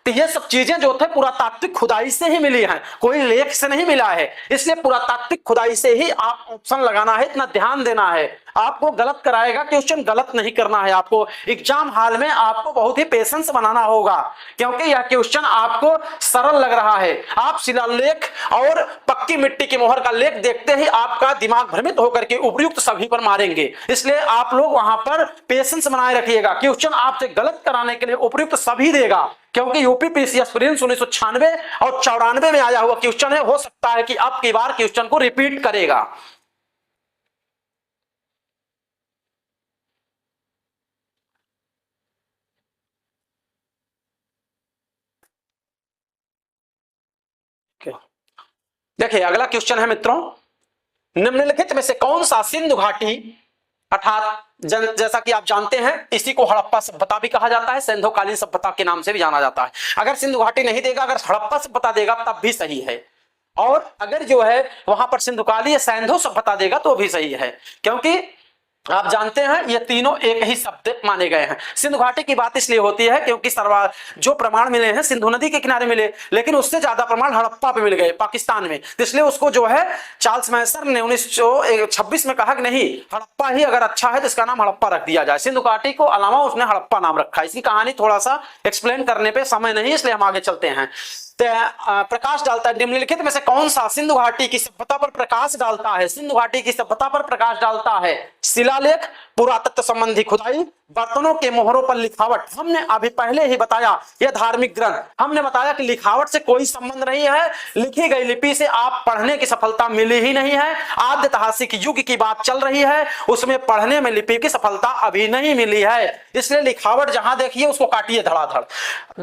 तो ये सब चीजें जो थे पुरातात्विक खुदाई से ही मिली हैं, कोई लेख से नहीं मिला है। इसलिए पुरातात्विक खुदाई से ही आप ऑप्शन लगाना है, इतना ध्यान देना है। आपको गलत कराएगा क्वेश्चन, गलत नहीं करना है आपको। एग्जाम हॉल में आपको बहुत ही पेशेंस बनाना होगा, क्योंकि यह क्वेश्चन आपको सरल लग रहा है। आप शिलालेख और पक्की मिट्टी की मोहर का लेख देखते ही आपका दिमाग भ्रमित होकर के उपयुक्त सभी पर मारेंगे। इसलिए आप लोग वहां पर पेशेंस बनाए रखिएगा। क्वेश्चन आपसे गलत कराने के लिए उपयुक्त सभी देगा, क्योंकि यूपीपीसीएस प्रीलिम्स 1996 और 94 में आया हुआ क्वेश्चन है। हो सकता है कि अब की बार क्वेश्चन को रिपीट करेगा। देखिए अगला क्वेश्चन है मित्रों, निम्नलिखित में से कौन सा सिंधु घाटी अर्थात जैसा कि आप जानते हैं इसी को हड़प्पा सभ्यता भी कहा जाता है, सिंधुकालीन सभ्यता के नाम से भी जाना जाता है। अगर सिंधु घाटी नहीं देगा, अगर हड़प्पा सभ्यता देगा तब भी सही है, और अगर जो है वहां पर सिंधुकालीन सैंधो सभ्यता देगा तो भी सही है, क्योंकि आप जानते हैं ये तीनों एक ही शब्द माने गए हैं। सिंधु घाटी की बात इसलिए होती है क्योंकि जो प्रमाण मिले हैं सिंधु नदी के किनारे मिले, लेकिन उससे ज्यादा प्रमाण हड़प्पा पे मिल गए पाकिस्तान में। इसलिए उसको जो है चार्ल्स मैसर ने 1926 में कहा कि नहीं, हड़प्पा ही अगर अच्छा है तो इसका नाम हड़प्पा रख दिया जाए। सिंधु घाटी को अलावा उसने हड़प्पा नाम रखा। इसकी कहानी थोड़ा सा एक्सप्लेन करने पर समय नहीं, इसलिए हम आगे चलते हैं। प्रकाश डालता है। निम्नलिखित में से कौन सा सिंधु घाटी की सभ्यता पर प्रकाश डालता है? सिंधु घाटी की सभ्यता पर प्रकाश डालता है शिलालेख, पुरातत्व संबंधी खुदाई, बर्तनों के मोहरों पर लिखावट। हमने अभी पहले ही बताया यह धार्मिक ग्रंथ, हमने बताया कि लिखावट से कोई संबंध नहीं है, लिखी गई लिपि से आप पढ़ने की सफलता मिली ही नहीं है। आद्य ऐतिहासिक युग की बात चल रही है, उसमें पढ़ने में लिपि की सफलता अभी नहीं मिली है, इसलिए लिखावट जहां देखिए उसको काटिए धड़ाधड़।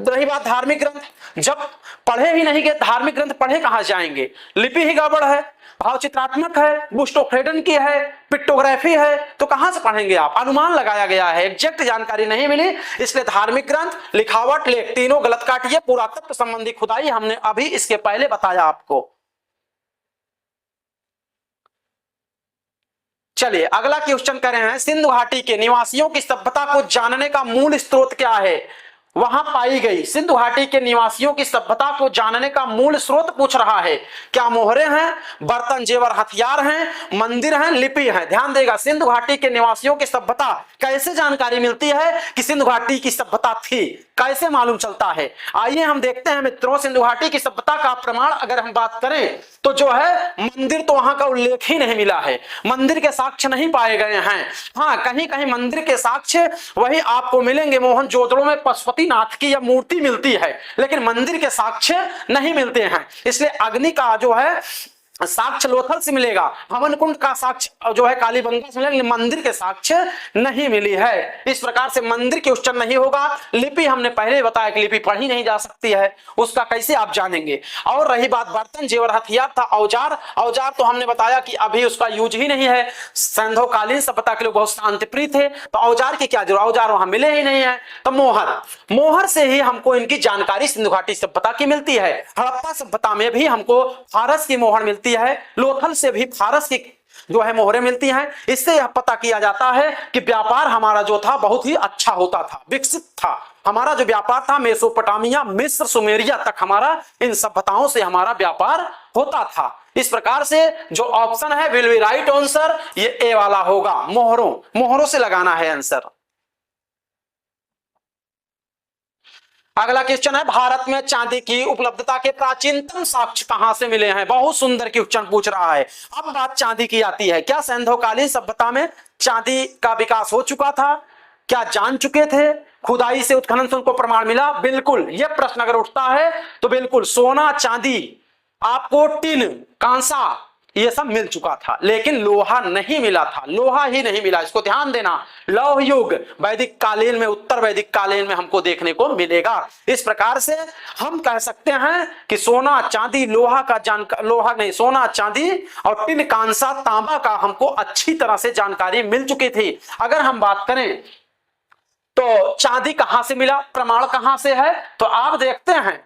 रही बात धार्मिक ग्रंथ, जब पढ़े ही नहीं गए धार्मिक ग्रंथ पढ़े कहां जाएंगे? लिपि ही गड़बड़ है, भाव चित्रात्मक है, बुस्टोफ्रेडन की है, पिक्टोग्राफी है, तो कहां से पढ़ेंगे आप? अनुमान लगाया गया है, एग्जैक्ट जानकारी नहीं मिली, इसलिए धार्मिक ग्रंथ, लिखावट, लेख तीनों गलत काटिए। पुरातत्व संबंधी खुदाई हमने अभी इसके पहले बताया आपको। चलिए अगला क्वेश्चन कर रहे हैं, सिंधु घाटी के निवासियों की सभ्यता को जानने का मूल स्रोत क्या है? वहां पाई गई सिंधु घाटी के निवासियों की सभ्यता को जानने का मूल स्रोत पूछ रहा है। क्या मोहरे हैं, बर्तन जेवर हथियार हैं, मंदिर हैं, लिपि है? ध्यान देगा, सिंधु घाटी के निवासियों की सभ्यता कैसे जानकारी मिलती है कि सिंधु घाटी की सभ्यता थी, कैसे मालूम चलता है? आइए हम देखते हैं मित्रों, सिंधु घाटी की सभ्यता का प्रमाण अगर हम बात करें तो जो है मंदिर तो वहां का उल्लेख ही नहीं मिला है, मंदिर के साक्ष्य नहीं पाए गए हैं। हाँ, कहीं कहीं मंदिर के साक्ष्य वही आपको मिलेंगे, मोहनजोदड़ो में पशुपतिनाथ की यह मूर्ति मिलती है, लेकिन मंदिर के साक्ष्य नहीं मिलते हैं। इसलिए अग्नि का जो है साक्ष्य लोथल से मिलेगा, हवन कुंड का साक्ष्य जो है कालीबंगा से मिलेगा, मंदिर के साक्ष्य नहीं मिली है। इस प्रकार से मंदिर क्वेश्चन नहीं होगा। लिपि हमने पहले बताया कि लिपि पढ़ी नहीं जा सकती है, उसका कैसे आप जानेंगे? और रही बात बर्तन जेवर हथियार था, औजार, औजार तो हमने बताया कि अभी उसका यूज ही नहीं है, संध्योकालीन सभ्यता के लोग बहुत शांतिप्रिय थे, तो औजार की क्या जरूरत, औजार वहां मिले ही नहीं है। तो मोहर, मोहर से ही हमको इनकी जानकारी सिंधु घाटी सभ्यता की मिलती है। हड़प्पा सभ्यता में भी हमको फारस की मोहर मिलती है, लोथल से भी फारस की जो है मोहरें मिलती हैं। इससे यह पता किया जाता है कि व्यापार हमारा जो था बहुत ही अच्छा होता था, विकसित था। हमारा जो व्यापार था मेसोपोटामिया, मिस्र, सुमेरिया तक हमारा इन सभ्यताओं से हमारा व्यापार होता था। इस प्रकार से जो ऑप्शन है विल बी राइट आंसर, ये ए वाला होगा, मोहरों, मोहरों से लगाना है आंसर। अगला क्वेश्चन है, भारत में चांदी की उपलब्धता के प्राचीनतम साक्ष्य कहां से मिले हैं? बहुत सुंदर क्वेश्चन पूछ रहा है। अब बात चांदी की आती है, क्या सिंधुकालीन सभ्यता में चांदी का विकास हो चुका था? क्या जान चुके थे? खुदाई से, उत्खनन से उनको प्रमाण मिला? बिल्कुल, यह प्रश्न अगर उठता है तो बिल्कुल सोना, चांदी, आपको टिन, कांसा, ये सब मिल चुका था, लेकिन लोहा नहीं मिला था, लोहा ही नहीं मिला। इसको ध्यान देना, लौह युग वैदिक कालीन में, उत्तर वैदिक कालीन में हमको देखने को मिलेगा। इस प्रकार से हम कह सकते हैं कि सोना, चांदी, लोहा का लोहा नहीं, सोना, चांदी और टिन, कांसा, तांबा का हमको अच्छी तरह से जानकारी मिल चुकी थी। अगर हम बात करें तो चांदी कहां से मिला, प्रमाण कहां से है, तो आप देखते हैं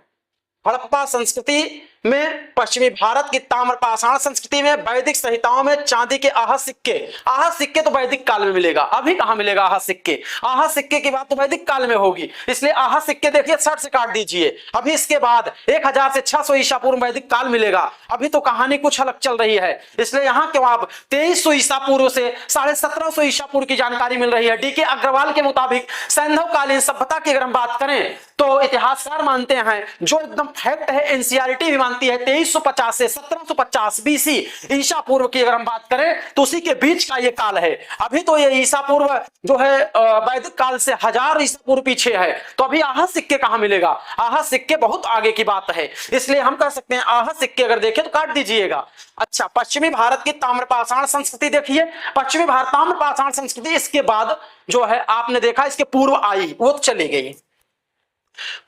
हड़प्पा संस्कृति में, पश्चिमी भारत की ताम्रपाषाण संस्कृति में, वैदिक संहिताओं में चांदी के आहत सिक्के, आहत सिक्के तो वैदिक काल में मिलेगा, अभी कहां मिलेगा आहत सिक्के? आहत सिक्के की बात तो वैदिक काल में होगी, इसलिए आहत सिक्के देखिए शर्ट से काट दीजिए। अभी इसके बाद 1000 से 600 ईसा पूर्व वैदिक काल मिलेगा, अभी तो कहानी कुछ अलग चल रही है, इसलिए यहाँ क्यों आप 2300 ईसा पूर्व से 1750 ईसा पूर्व की जानकारी मिल रही है। डीके अग्रवाल के मुताबिक सिंधुकालीन सभ्यता की अगर हम बात करें तो इतिहासकार मानते हैं, जो एकदम फैक्ट है, एनसीईआरटी भी मानती है, 2350 से 1750 बीसी ईसा पूर्व की अगर हम बात करें तो उसी के बीच का ये काल है। अभी तो ये ईसा पूर्व जो है वैदिक काल से 1000 ईसा पूर्व पीछे है, तो अभी आहत सिक्के कहां मिलेगा? आहत सिक्के बहुत आगे की बात है, इसलिए हम कह सकते हैं आहत सिक्के अगर देखें तो काट दीजिएगा। अच्छा, पश्चिमी भारत की ताम्रपाषाण संस्कृति देखिए, पश्चिमी भारत ताम्रपाषाण संस्कृति इसके बाद जो है आपने देखा इसके पूर्व आई, वो तो चली गई।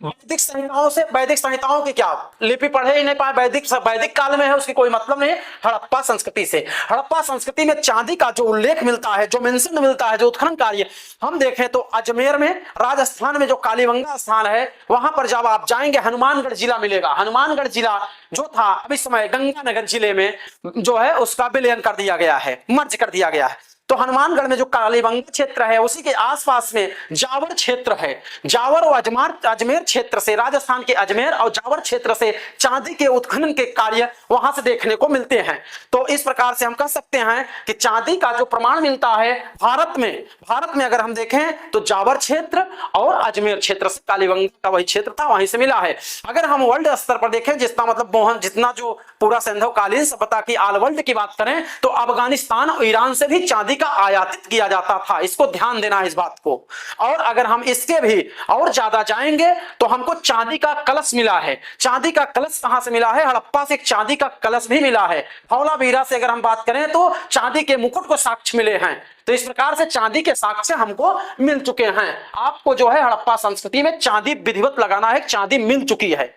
वैदिक संहिताओं से, वैदिक संहिताओं की क्या लिपि पढ़े ही नहीं पाए, वैदिक काल में है, उसकी कोई मतलब नहीं। हड़प्पा संस्कृति से, हड़प्पा संस्कृति में चांदी का जो उल्लेख मिलता है, जो मेंशन मिलता है, जो उत्खनन कार्य हम देखें तो अजमेर में, राजस्थान में जो कालीबंगा स्थान है वहां पर जब आप जाएंगे हनुमानगढ़ जिला मिलेगा। हनुमानगढ़ जिला जो था अभी समय गंगानगर जिले में जो है उसका विलयन कर दिया गया है, मर्ज कर दिया गया है। तो हनुमानगढ़ में जो कालीबंगा क्षेत्र है उसी के आसपास में जावर क्षेत्र है। जावर और अजमेर क्षेत्र से, राजस्थान के अजमेर और जावर क्षेत्र से चांदी के उत्खनन के कार्य वहां से देखने को मिलते हैं। तो इस प्रकार से हम कह सकते हैं कि चांदी का जो प्रमाण मिलता है भारत में अगर हम देखें तो जावर क्षेत्र और अजमेर क्षेत्र से, कालीबंगा का वही क्षेत्र था वहीं से मिला है। अगर हम वर्ल्ड स्तर पर देखें, जितना मतलब मोहन जितना जो पूरा सिंधुकालीन सभ्यता की ऑल वर्ल्ड की बात करें तो अफगानिस्तान और ईरान से भी चांदी का आयातित किया जाता था। इसको ध्यान देना है इस बात को। और अगर हम इसके भी और ज्यादा जाएंगे तो हमको चांदी का कलश मिला है। चांदी का कलश कहां से मिला है? हड़प्पा से एक चांदी का कलश भी मिला है। धौलावीरा से अगर हम बात करें तो चांदी के मुकुट को साक्ष्य मिले हैं। तो इस प्रकार से चांदी के साक्ष्य हमको मिल चुके हैं। आपको जो है हड़प्पा संस्कृति में चांदी विधिवत लगाना है, चांदी मिल चुकी है।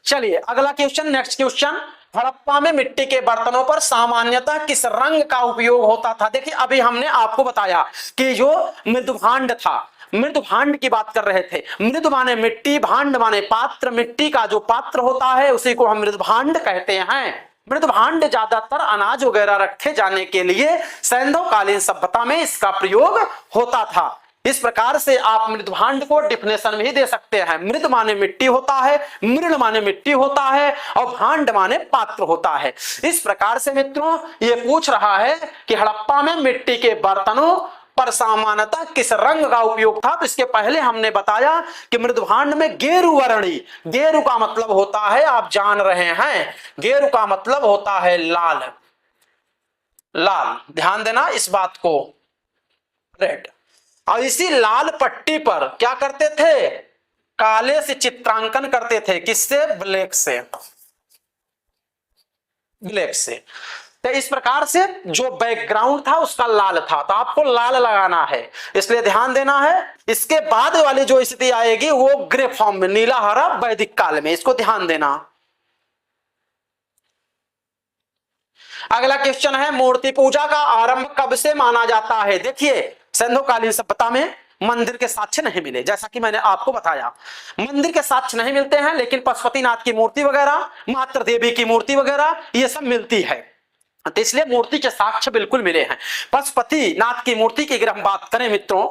चलिए अगला क्वेश्चन, नेक्स्ट क्वेश्चन, हड़प्पा में मिट्टी के बर्तनों पर सामान्यतः किस रंग का उपयोग होता था? देखिए अभी हमने आपको बताया कि जो मृदुभांड था, मृदुभांड की बात कर रहे थे। मृद माने मिट्टी, भांड माने पात्र। मिट्टी का जो पात्र होता है उसी को हम मृदभांड कहते हैं। मृदभांड ज्यादातर अनाज वगैरह रखे जाने के लिए सिंधुकालीन सभ्यता में इसका प्रयोग होता था। इस प्रकार से आप मृदभांड को डिफिनेशन भी दे सकते हैं। मृद माने मिट्टी होता है, मृण माने मिट्टी होता है और भांड माने पात्र होता है। इस प्रकार से मित्रों ये पूछ रहा है कि हड़प्पा में मिट्टी के बर्तनों पर सामान्यतः किस रंग का उपयोग था? तो इसके पहले हमने बताया कि मृदभांड में गेरू वर्णी, गेरू का मतलब होता है, आप जान रहे हैं, गेरू का मतलब होता है लाल, लाल, ध्यान देना इस बात को, रेड। और इसी लाल पट्टी पर क्या करते थे? काले से चित्रांकन करते थे। किससे? ब्लैक से, ब्लैक से। तो इस प्रकार से जो बैकग्राउंड था उसका लाल था, तो आपको लाल लगाना है, इसलिए ध्यान देना है। इसके बाद वाली जो स्थिति आएगी वो ग्रे फॉर्म में, नीला हरा वैदिक काल में, इसको ध्यान देना। अगला क्वेश्चन है मूर्ति पूजा का आरंभ कब से माना जाता है? देखिए सिंधुकालीन सभ्यता में मंदिर के साक्ष्य नहीं मिले, जैसा कि मैंने आपको बताया मंदिर के साक्ष्य नहीं मिलते हैं, लेकिन पशुपतिनाथ की मूर्ति वगैरह, मातृ देवी की मूर्ति वगैरह ये सब मिलती है, तो इसलिए मूर्ति के साक्ष्य बिल्कुल मिले हैं। पशुपतिनाथ की मूर्ति की अगर हम बात करें मित्रों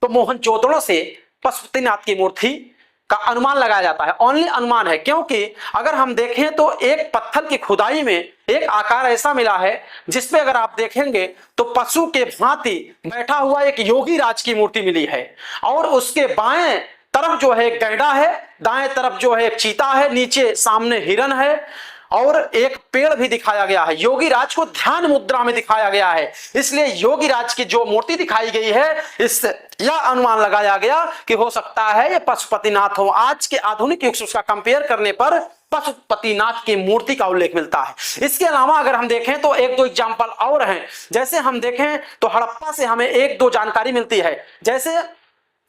तो मोहनजोदड़ो से पशुपतिनाथ की मूर्ति का अनुमान लगाया जाता है। ओनली अनुमान है, क्योंकि अगर हम देखें तो एक पत्थर की खुदाई में एक आकार ऐसा मिला है जिसपे अगर आप देखेंगे तो पशु के भांति बैठा हुआ एक योगी राज की मूर्ति मिली है, और उसके बाएं तरफ जो है गैंडा है, दाएं तरफ जो है चीता है, नीचे सामने हिरन है और एक पेड़ भी दिखाया गया है। योगी राज को ध्यान मुद्रा में दिखाया गया है, इसलिए योगी राज की जो मूर्ति दिखाई गई है इससे यह अनुमान लगाया गया कि हो सकता है ये पशुपतिनाथ हो। आज के आधुनिक युग से उसका कंपेयर करने पर पशुपतिनाथ की मूर्ति का उल्लेख मिलता है। इसके अलावा अगर हम देखें तो एक दो एग्जाम्पल और हैं, जैसे हम देखें तो हड़प्पा से हमें एक दो जानकारी मिलती है, जैसे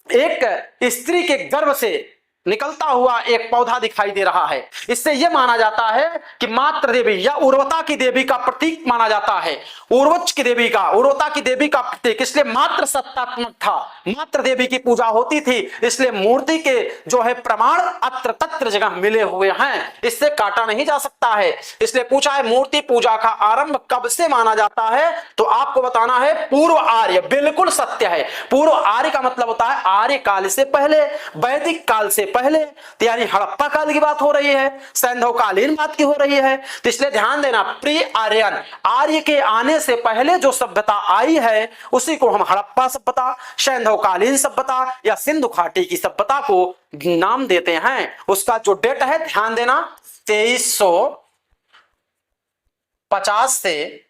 एक स्त्री के गर्भ से निकलता हुआ एक पौधा दिखाई दे रहा है, इससे यह माना जाता है कि मातृ देवी या उर्वता की देवी का प्रतीक माना जाता है। उर्वच की देवी का, उर्वता की देवी का प्रतीक, इसलिए मातृ सत्तात्मक था, मातृ देवी की पूजा होती थी, इसलिए मूर्ति के जो है प्रमाण अत्र तत्र जगह मिले हुए हैं, इससे काटा नहीं जा सकता है। इसलिए पूछा है मूर्ति पूजा का आरंभ कब से माना जाता है, तो आपको बताना है पूर्व आर्य, बिल्कुल सत्य है। पूर्व आर्य का मतलब होता है आर्य काल से पहले, वैदिक काल से पहले, तो यानी हड़प्पा काल की बात हो रही है, सिंधुकालीन बात की हो रही है। तो इसलिए ध्यान देना प्री आर्यन, आर्य के आने से पहले जो सभ्यता आई है उसी को हम हड़प्पा सभ्यता, सिंधुकालीन सभ्यता या सिंधु घाटी की सभ्यता को नाम देते हैं। उसका जो डेट है ध्यान देना 2350 से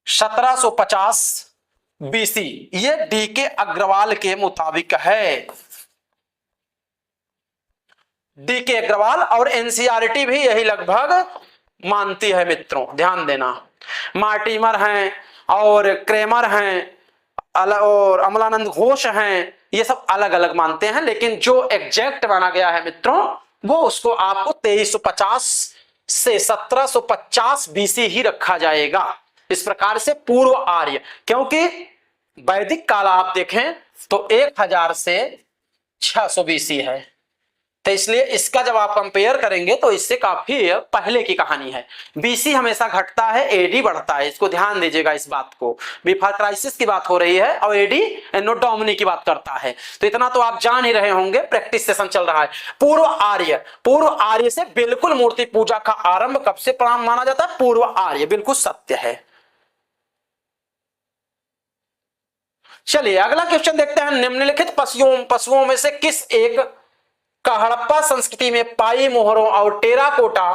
1750 बीसी, ये डीके अग्रवाल के मुताबिक है। डीके अग्रवाल और एनसीईआरटी भी यही लगभग मानती है मित्रों, ध्यान देना। मार्टिमर हैं और क्रेमर हैं और अमलानंद घोष हैं, ये सब अलग अलग मानते हैं, लेकिन जो एग्जैक्ट माना गया है मित्रों वो उसको आपको 2350 से 1750 बीसी ही रखा जाएगा। इस प्रकार से पूर्व आर्य, क्योंकि वैदिक काल आप देखें तो 1000 से 600 बीसी है, तो इसलिए इसका जब आप कंपेयर करेंगे तो इससे काफी पहले की कहानी है। बीसी हमेशा घटता है, एडी बढ़ता है, इसको ध्यान दीजिएगा इस बात को। बिफोर क्राइसिस की बात हो रही है और एडी एनो डोमिनी की बात करता है, तो इतना तो आप जान ही रहे होंगे, प्रैक्टिस सेशन चल रहा है। पूर्व आर्य से बिल्कुल मूर्ति पूजा का आरंभ कब से माना जाता है? पूर्व आर्य, बिल्कुल सत्य है। चलिए अगला क्वेश्चन देखते हैं। निम्नलिखित पशुओं में से किस एक का हड़प्पा संस्कृति में पाई मोहरों और टेराकोटा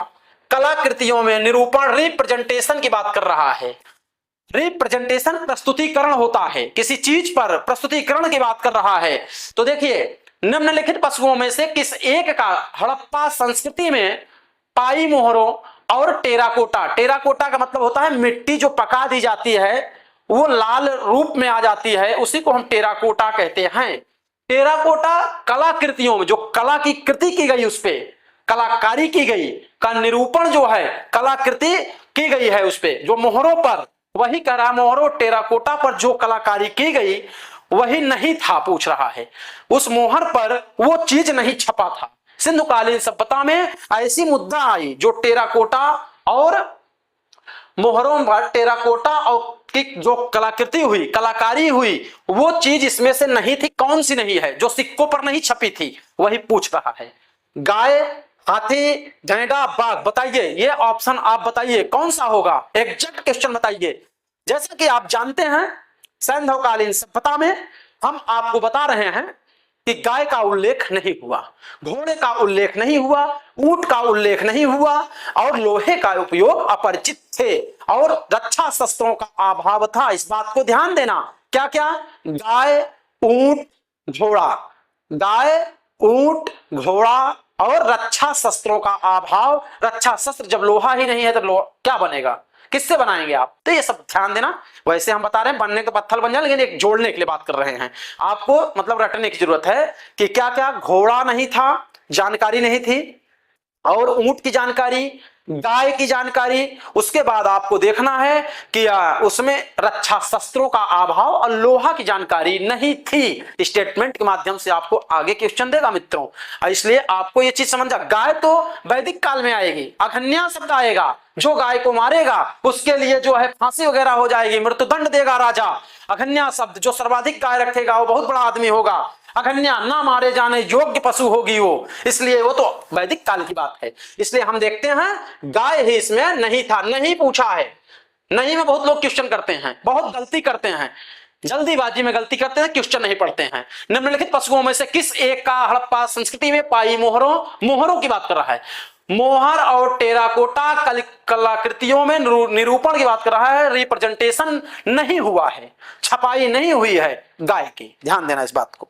कलाकृतियों में निरूपण, रिप्रेजेंटेशन की बात कर रहा है। रिप्रेजेंटेशन प्रस्तुतिकरण होता है, किसी चीज पर प्रस्तुतिकरण की बात कर रहा है। तो देखिए, निम्नलिखित पशुओं में से किस एक का हड़प्पा संस्कृति में पाई मोहरों और टेराकोटा, टेराकोटा का मतलब होता है मिट्टी जो पका दी जाती है वो लाल रूप में आ जाती है, उसी को हम टेराकोटा कहते हैं। टेराकोटा कलाकृतियों में जो कला की कृति की गई, उस पे कलाकारी की गई का निरूपण जो है, कलाकृति की गई है उस पे जो मोहरों पर, वही कह रहा, मोहरों टेराकोटा पर जो कलाकारी की गई वही नहीं था, पूछ रहा है। उस मोहर पर वो चीज नहीं छपा था। सिंधुकालीन सभ्यता में ऐसी मुद्दा आई जो टेराकोटा और मोहरों पर टेराकोटा और की जो कलाकृति हुई, कलाकारी हुई, वो चीज इसमें से नहीं थी। कौन सी नहीं है? जो सिक्कों पर नहीं छपी थी, वही पूछ रहा है। गाय, हाथी, गैंडा, बाघ, बताइए ये ऑप्शन आप बताइए कौन सा होगा? एग्जैक्ट क्वेश्चन बताइए। जैसा कि आप जानते हैं सैन्धवकालीन सभ्यता में हम आपको बता रहे हैं कि गाय का उल्लेख नहीं हुआ, घोड़े का उल्लेख नहीं हुआ, ऊंट का उल्लेख नहीं हुआ और लोहे का उपयोग अपरिचित थे और रक्षा शस्त्रों का अभाव था। इस बात को ध्यान देना। क्या क्या? गाय, ऊंट, घोड़ा, गाय, ऊंट, घोड़ा और रक्षा शस्त्रों का अभाव। रक्षा शस्त्र जब लोहा ही नहीं है तो क्या बनेगा? किससे बनाएंगे आप? तो ये सब ध्यान देना। वैसे हम बता रहे हैं बनने के पत्थर बन जाए, लेकिन एक जोड़ने के लिए बात कर रहे हैं। आपको मतलब रटने की जरूरत है कि क्या क्या घोड़ा नहीं था, जानकारी नहीं थी, और ऊंट की जानकारी, गाय की जानकारी। उसके बाद आपको देखना है कि उसमें रक्षा शस्त्रों का अभाव और लोहा की जानकारी नहीं थी। स्टेटमेंट के माध्यम से आपको आगे क्वेश्चन देगा मित्रों, इसलिए आपको ये चीज समझा। गाय तो वैदिक काल में आएगी, अघन्या शब्द आएगा, जो गाय को मारेगा उसके लिए जो है फांसी वगैरह हो जाएगी, मृत्युदंड देगा राजा। अघन्या शब्द, जो सर्वाधिक गाय रखेगा वो बहुत बड़ा आदमी होगा। अघन्या, ना मारे जाने योग्य पशु होगी वो, इसलिए वो तो वैदिक काल की बात है। इसलिए हम देखते हैं गाय ही इसमें नहीं था, नहीं पूछा है। नहीं में बहुत लोग क्वेश्चन करते हैं, बहुत गलती करते हैं, जल्दीबाजी में गलती करते हैं, क्वेश्चन नहीं पढ़ते हैं। निम्नलिखित पशुओं में से किस एक का हड़प्पा संस्कृति में पाई मोहरों की बात कर रहा है। मोहर और टेराकोटा कलाकृतियों में निरूपण की बात कर रहा है, रिप्रेजेंटेशन नहीं हुआ है, छपाई नहीं हुई है गाय की। ध्यान देना इस बात को।